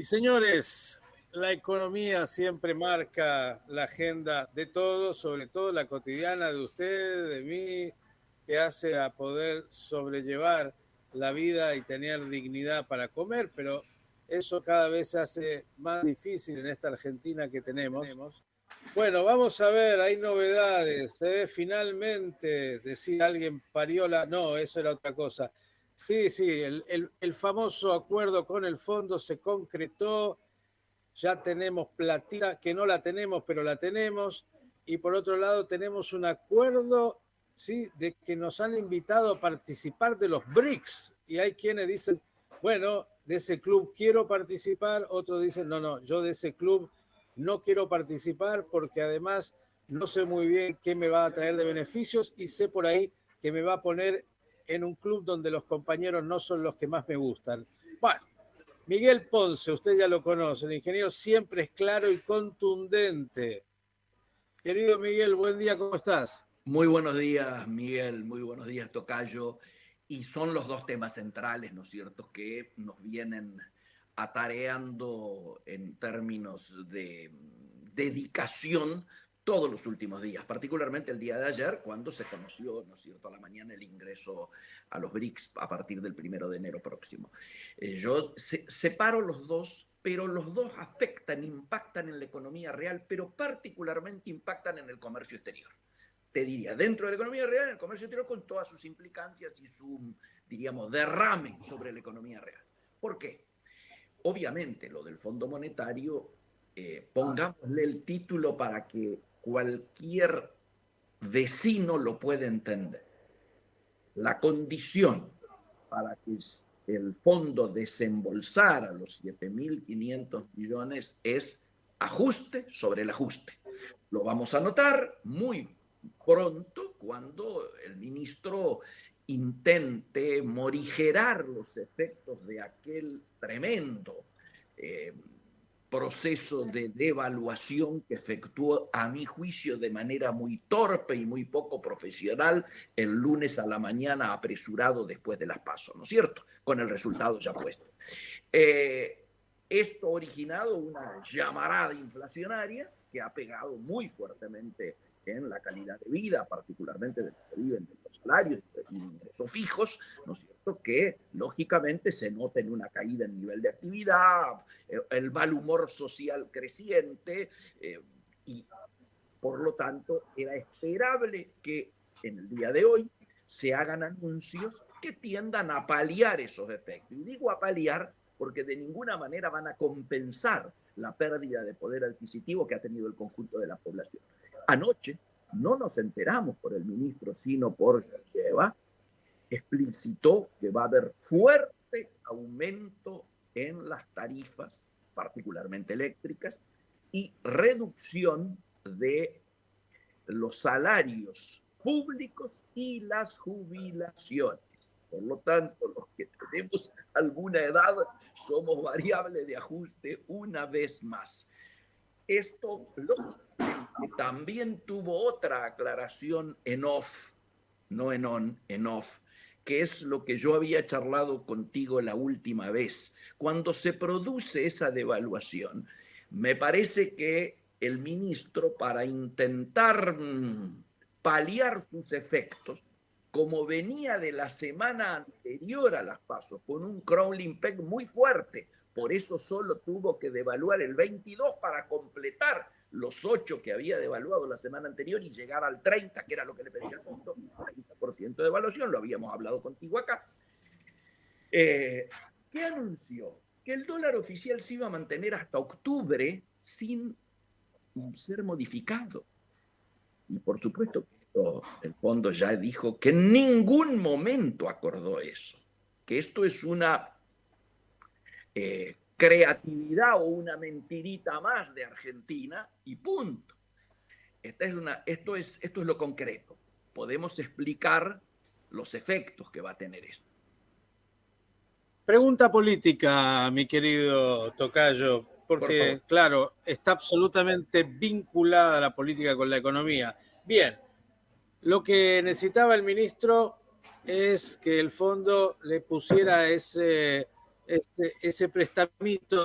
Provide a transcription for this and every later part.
Y señores, la economía siempre marca la agenda de todos, sobre todo la cotidiana de ustedes, de mí, que hace a poder sobrellevar la vida y tener dignidad para comer, pero eso cada vez se hace más difícil en esta Argentina que tenemos. Bueno, vamos a ver, hay novedades. Finalmente, decía alguien, parió la... No, eso era otra cosa. Sí, el famoso acuerdo con el fondo se concretó, ya tenemos platita, que no la tenemos, pero la tenemos, y por otro lado tenemos un acuerdo, sí, de que nos han invitado a participar de los BRICS, y hay quienes dicen, bueno, de ese club quiero participar, otros dicen, no, yo de ese club no quiero participar porque además no sé muy bien qué me va a traer de beneficios y sé por ahí que me va a poner en un club donde los compañeros no son los que más me gustan. Bueno, Miguel Ponce, usted ya lo conoce, el ingeniero siempre es claro y contundente. Querido Miguel, buen día, ¿cómo estás? Muy buenos días, Miguel, muy buenos días, Tocayo. Y son los dos temas centrales, ¿no es cierto?, que nos vienen atareando en términos de dedicación todos los últimos días, particularmente el día de ayer, cuando se conoció, ¿no es cierto?, a la mañana el ingreso a los BRICS a partir del 1 de enero próximo. Yo separo los dos, pero los dos afectan, impactan en la economía real, pero particularmente impactan en el comercio exterior. Te diría, dentro de la economía real, en el comercio exterior, con todas sus implicancias y su, diríamos, derrame sobre la economía real. ¿Por qué? Obviamente, lo del Fondo Monetario, pongámosle el título para que cualquier vecino lo pueda entender. La condición para que el fondo desembolsara los 7.500 millones es ajuste sobre el ajuste. Lo vamos a notar muy pronto cuando el ministro intente morigerar los efectos de aquel tremendo proceso de devaluación que efectuó, a mi juicio, de manera muy torpe y muy poco profesional el lunes a la mañana, apresurado después de las PASO, ¿no es cierto?, con el resultado ya puesto. Esto ha originado una llamarada inflacionaria que ha pegado muy fuertemente en la calidad de vida, particularmente de los que viven de los salarios y ingresos fijos, ¿no es cierto?, que lógicamente se nota en una caída en nivel de actividad, el mal humor social creciente, y por lo tanto era esperable que en el día de hoy se hagan anuncios que tiendan a paliar esos efectos. Y digo a paliar porque de ninguna manera van a compensar la pérdida de poder adquisitivo que ha tenido el conjunto de la población. Anoche no nos enteramos por el ministro, sino por Georgieva, explicitó que va a haber fuerte aumento en las tarifas, particularmente eléctricas, y reducción de los salarios públicos y las jubilaciones. Por lo tanto, los que tenemos alguna edad somos variable de ajuste una vez más. Esto, lógicamente, también tuvo otra aclaración en off, no en on, en off, que es lo que yo había charlado contigo la última vez. Cuando se produce esa devaluación, me parece que el ministro, para intentar paliar sus efectos, como venía de la semana anterior a las PASO, con un crawling peg muy fuerte, por eso solo tuvo que devaluar el 22 para completar los 8 que había devaluado la semana anterior y llegar al 30, que era lo que le pedía el fondo, 30% de devaluación, lo habíamos hablado contigo acá. ¿Qué anunció? Que el dólar oficial se iba a mantener hasta octubre sin ser modificado. Y por supuesto, el fondo ya dijo que en ningún momento acordó eso, que esto es una creatividad o una mentirita más de Argentina y punto. Esto es lo concreto. Podemos explicar los efectos que va a tener esto. Pregunta política, mi querido Tocayo, porque, claro, está absolutamente vinculada la política con la economía. Bien, lo que necesitaba el ministro es que el fondo le pusiera ese prestamito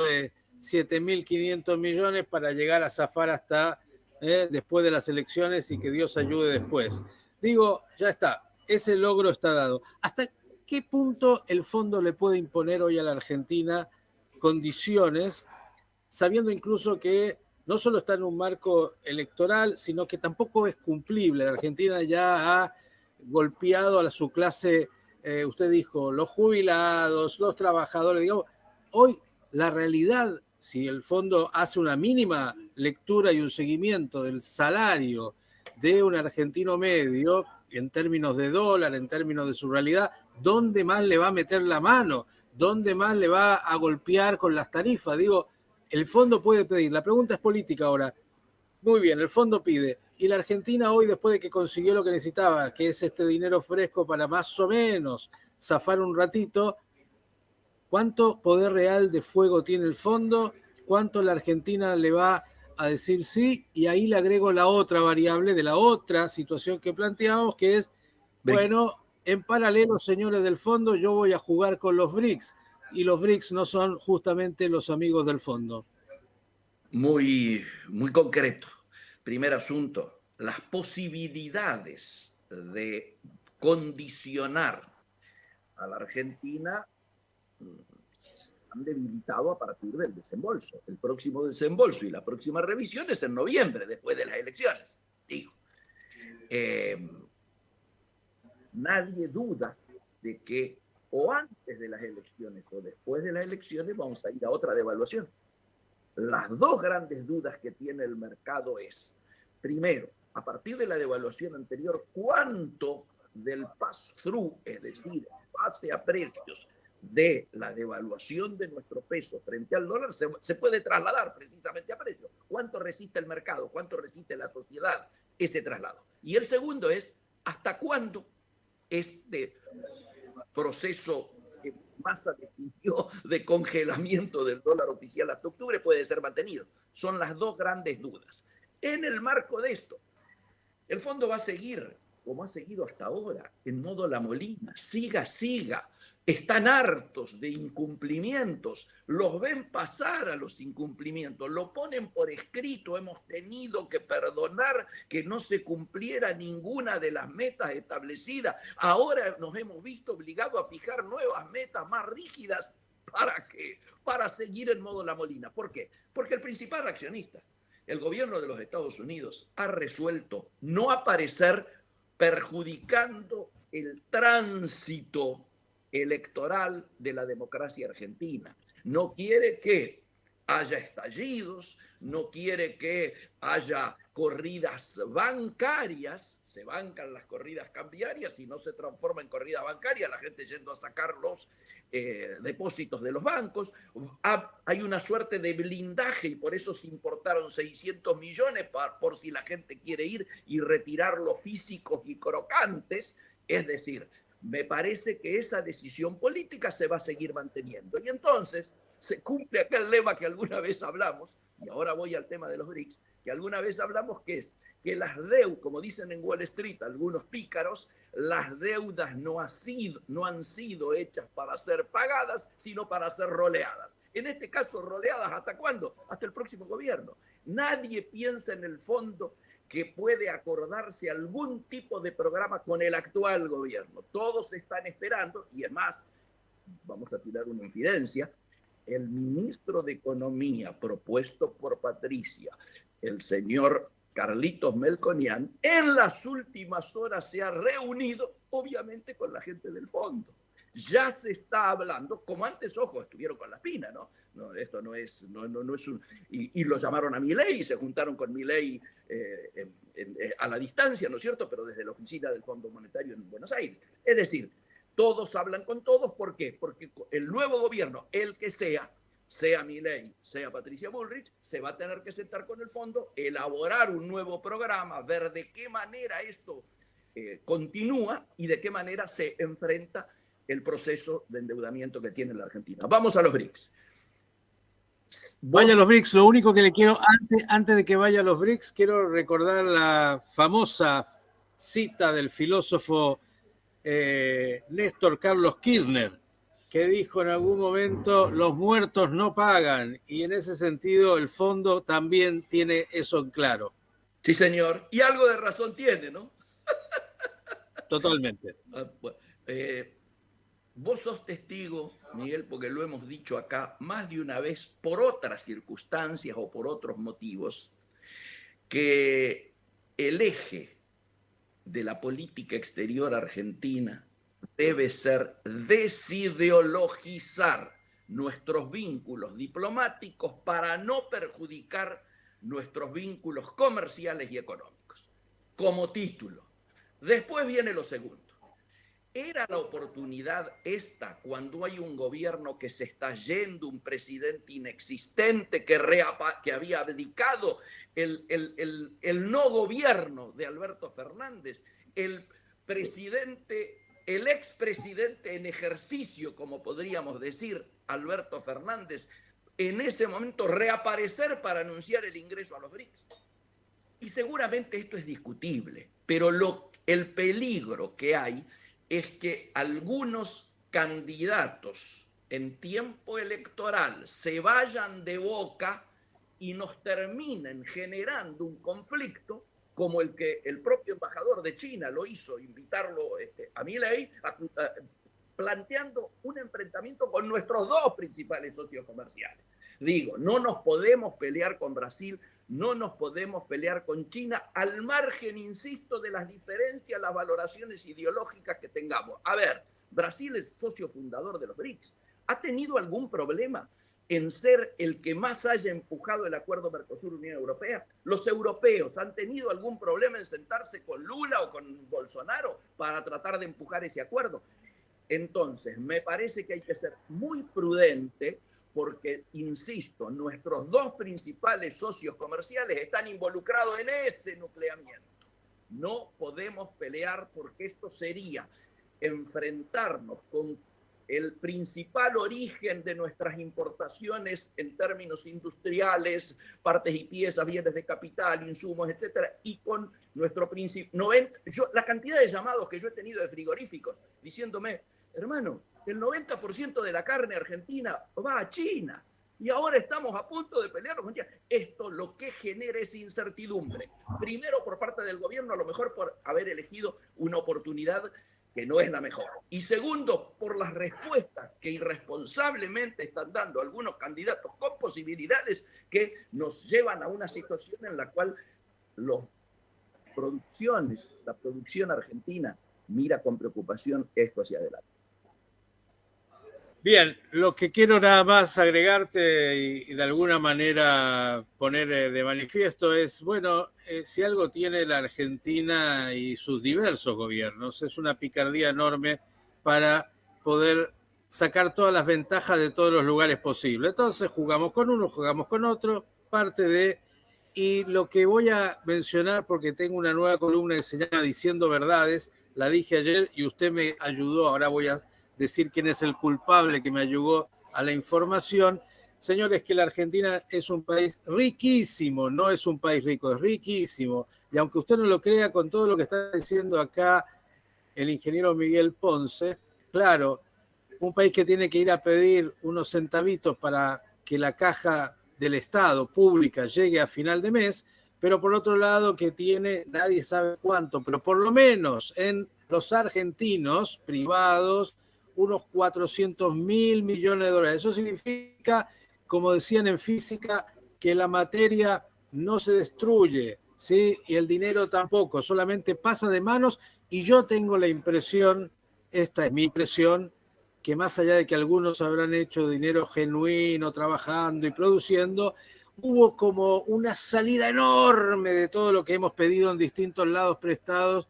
7.500 millones para llegar a zafar hasta después de las elecciones y que Dios ayude después. Digo, ya está, ese logro está dado. ¿Hasta qué punto el fondo le puede imponer hoy a la Argentina condiciones, sabiendo incluso que no solo está en un marco electoral, sino que tampoco es cumplible? La Argentina ya ha golpeado a su clase, usted dijo, los jubilados, los trabajadores, digamos, hoy la realidad, si el fondo hace una mínima lectura y un seguimiento del salario de un argentino medio, en términos de dólar, en términos de su realidad, ¿dónde más le va a meter la mano? ¿Dónde más le va a golpear con las tarifas? Digo, el fondo puede pedir. La pregunta es política ahora. Muy bien, el fondo pide. Y la Argentina hoy, después de que consiguió lo que necesitaba, que es este dinero fresco para más o menos zafar un ratito, ¿cuánto poder real de fuego tiene el fondo? ¿Cuánto la Argentina le va a decir sí? Y ahí le agrego la otra variable de la otra situación que planteamos, que es, bueno, en paralelo, señores del fondo, yo voy a jugar con los BRICS. Y los BRICS no son justamente los amigos del fondo. Muy, muy concreto. Primer asunto, las posibilidades de condicionar a la Argentina han debilitado a partir del desembolso. El próximo desembolso y la próxima revisión es en noviembre, después de las elecciones. Digo, nadie duda de que o antes de las elecciones o después de las elecciones vamos a ir a otra devaluación. Las dos grandes dudas que tiene el mercado es, primero, a partir de la devaluación anterior, ¿cuánto del pass-through, es decir, pase a precios de la devaluación de nuestro peso frente al dólar se puede trasladar precisamente a precios? ¿Cuánto resiste el mercado? ¿Cuánto resiste la sociedad ese traslado? Y el segundo es, ¿hasta cuándo este proceso que Massa definió de congelamiento del dólar oficial hasta octubre puede ser mantenido? Son las dos grandes dudas. En el marco de esto, el fondo va a seguir, como ha seguido hasta ahora, en modo La Molina, siga. Están hartos de incumplimientos, los ven pasar a los incumplimientos, lo ponen por escrito, hemos tenido que perdonar que no se cumpliera ninguna de las metas establecidas, ahora nos hemos visto obligados a fijar nuevas metas más rígidas. ¿Para qué? Para seguir en modo La Molina. ¿Por qué? Porque el principal accionista, el gobierno de los Estados Unidos, ha resuelto no aparecer perjudicando el tránsito electoral de la democracia argentina. No quiere que haya estallidos, no quiere que haya corridas bancarias, se bancan las corridas cambiarias y no se transforma en corrida bancaria, la gente yendo a sacar los depósitos de los bancos. Hay una suerte de blindaje y por eso se importaron 600 millones por si la gente quiere ir y retirar los físicos y crocantes. Es decir, me parece que esa decisión política se va a seguir manteniendo. Y entonces se cumple aquel lema que alguna vez hablamos, y ahora voy al tema de los BRICS, que alguna vez hablamos, que es que las deudas, como dicen en Wall Street algunos pícaros, las deudas no han sido hechas para ser pagadas, sino para ser roleadas. En este caso, roleadas ¿hasta cuándo? Hasta el próximo gobierno. Nadie piensa en el fondo que puede acordarse algún tipo de programa con el actual gobierno. Todos están esperando, y además, vamos a tirar una infidencia, el ministro de Economía propuesto por Patricia, el señor Carlitos Melconian, en las últimas horas se ha reunido, obviamente, con la gente del fondo. Ya se está hablando, como antes, ojo, estuvieron con la Pina, ¿no? No, esto no es un... Y lo llamaron a Milei y se juntaron con Milei a la distancia, ¿no es cierto? Pero desde la oficina del Fondo Monetario en Buenos Aires. Es decir, todos hablan con todos. ¿Por qué? Porque el nuevo gobierno, el que sea Milei, sea Patricia Bullrich, se va a tener que sentar con el fondo, elaborar un nuevo programa, ver de qué manera esto continúa y de qué manera se enfrenta el proceso de endeudamiento que tiene la Argentina. Vamos a los BRICS. Vaya a los BRICS. Lo único que le quiero, antes de que vaya a los BRICS, quiero recordar la famosa cita del filósofo Néstor Carlos Kirchner, que dijo en algún momento, los muertos no pagan, y en ese sentido el fondo también tiene eso en claro. Sí, señor, y algo de razón tiene, ¿no? Totalmente. Vos sos testigo, Miguel, porque lo hemos dicho acá más de una vez por otras circunstancias o por otros motivos, que el eje de la política exterior argentina debe ser desideologizar nuestros vínculos diplomáticos para no perjudicar nuestros vínculos comerciales y económicos. Como título. Después viene lo segundo. ¿Era la oportunidad esta cuando hay un gobierno que se está yendo, un presidente inexistente que había abdicado el no gobierno de Alberto Fernández, el expresidente en ejercicio, como podríamos decir, Alberto Fernández, en ese momento reaparecer para anunciar el ingreso a los BRICS? Y seguramente esto es discutible, pero el peligro que hay es que algunos candidatos en tiempo electoral se vayan de boca y nos terminen generando un conflicto como el que el propio embajador de China lo hizo, invitarlo a Milei, planteando un enfrentamiento con nuestros dos principales socios comerciales. Digo, no nos podemos pelear con Brasil, no nos podemos pelear con China, al margen, insisto, de las diferencias, las valoraciones ideológicas que tengamos. A ver, Brasil es socio fundador de los BRICS. ¿Ha tenido algún problema en ser el que más haya empujado el acuerdo Mercosur-Unión Europea? ¿Los europeos han tenido algún problema en sentarse con Lula o con Bolsonaro para tratar de empujar ese acuerdo? Entonces, me parece que hay que ser muy prudente porque, insisto, nuestros dos principales socios comerciales están involucrados en ese nucleamiento. No podemos pelear porque esto sería enfrentarnos con el principal origen de nuestras importaciones en términos industriales, partes y piezas, bienes de capital, insumos, etcétera, y con nuestro principio. La cantidad de llamados que yo he tenido de frigoríficos diciéndome, hermano, el 90% de la carne argentina va a China y ahora estamos a punto de pelear con China. Esto lo que genera es incertidumbre. Primero, por parte del gobierno, a lo mejor por haber elegido una oportunidad que no es la mejor. Y segundo, por las respuestas que irresponsablemente están dando algunos candidatos con posibilidades que nos llevan a una situación en la cual la producción argentina mira con preocupación esto hacia adelante. Bien, lo que quiero nada más agregarte y de alguna manera poner de manifiesto es, bueno, si algo tiene la Argentina y sus diversos gobiernos, es una picardía enorme para poder sacar todas las ventajas de todos los lugares posibles. Entonces jugamos con uno, jugamos con otro, parte de... Y lo que voy a mencionar, porque tengo una nueva columna que se llama Diciendo Verdades, la dije ayer y usted me ayudó, ahora voy a decir quién es el culpable que me ayudó a la información. Señores, que la Argentina es un país riquísimo, no es un país rico, es riquísimo. Y aunque usted no lo crea, con todo lo que está diciendo acá el ingeniero Miguel Ponce, claro, un país que tiene que ir a pedir unos centavitos para que la caja del Estado pública llegue a final de mes, pero por otro lado que tiene, nadie sabe cuánto, pero por lo menos en los argentinos privados, unos 400.000 millones de dólares. Eso significa, como decían en física, que la materia no se destruye, ¿sí? Y el dinero tampoco, solamente pasa de manos. Y yo tengo la impresión, esta es mi impresión, que más allá de que algunos habrán hecho dinero genuino, trabajando y produciendo, hubo como una salida enorme de todo lo que hemos pedido en distintos lados prestados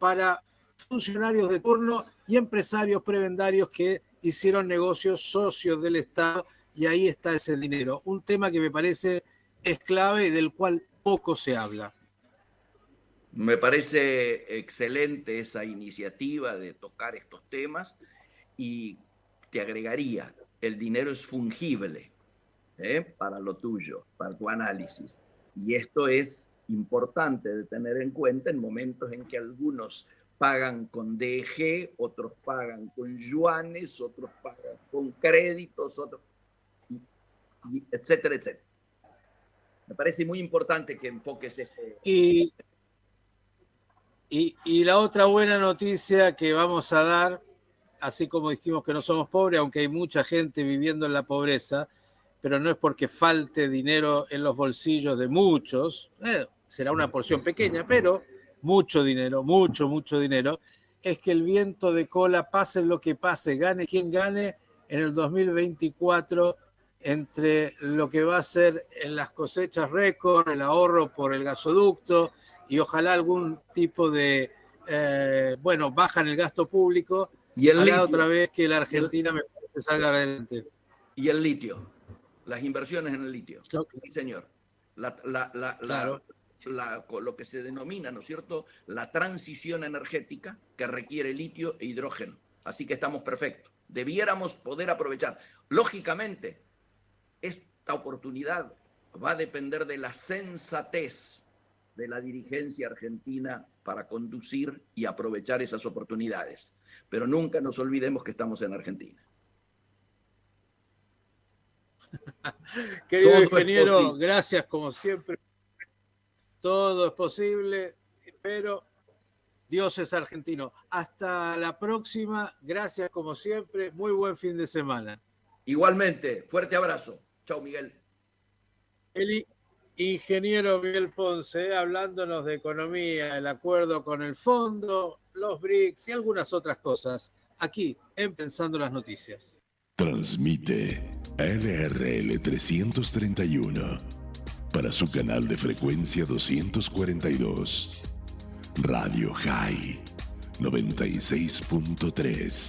para funcionarios de turno y empresarios prebendarios que hicieron negocios socios del Estado, y ahí está ese dinero. Un tema que me parece es clave y del cual poco se habla. Me parece excelente esa iniciativa de tocar estos temas y te agregaría, el dinero es fungible para lo tuyo, para tu análisis. Y esto es importante de tener en cuenta en momentos en que algunos pagan con DG, otros pagan con yuanes, otros pagan con créditos, otros, etcétera, etcétera. Me parece muy importante que enfoques este. Y la otra buena noticia que vamos a dar, así como dijimos que no somos pobres, aunque hay mucha gente viviendo en la pobreza, pero no es porque falte dinero en los bolsillos de muchos, será una porción pequeña, pero mucho dinero, mucho dinero, es que el viento de cola, pase lo que pase, gane quien gane, en el 2024, entre lo que va a ser en las cosechas récord, el ahorro por el gasoducto y ojalá algún tipo de, bajan el gasto público, y el hará litio, otra vez que la Argentina me parece salga adelante. Y el litio, las inversiones en el litio. Okay. Sí, señor. Claro. Lo que se denomina, ¿no es cierto?, la transición energética que requiere litio e hidrógeno. Así que estamos perfectos. Debiéramos poder aprovechar. Lógicamente, esta oportunidad va a depender de la sensatez de la dirigencia argentina para conducir y aprovechar esas oportunidades. Pero nunca nos olvidemos que estamos en Argentina. Querido ingeniero, gracias como siempre. Todo es posible, pero Dios es argentino. Hasta la próxima. Gracias como siempre. Muy buen fin de semana. Igualmente, fuerte abrazo. Chao, Miguel. El ingeniero Miguel Ponce, hablándonos de economía, el acuerdo con el fondo, los BRICS y algunas otras cosas, aquí en Pensando las Noticias. Transmite LRL 331 para su canal de frecuencia 242. Radio High 96.3.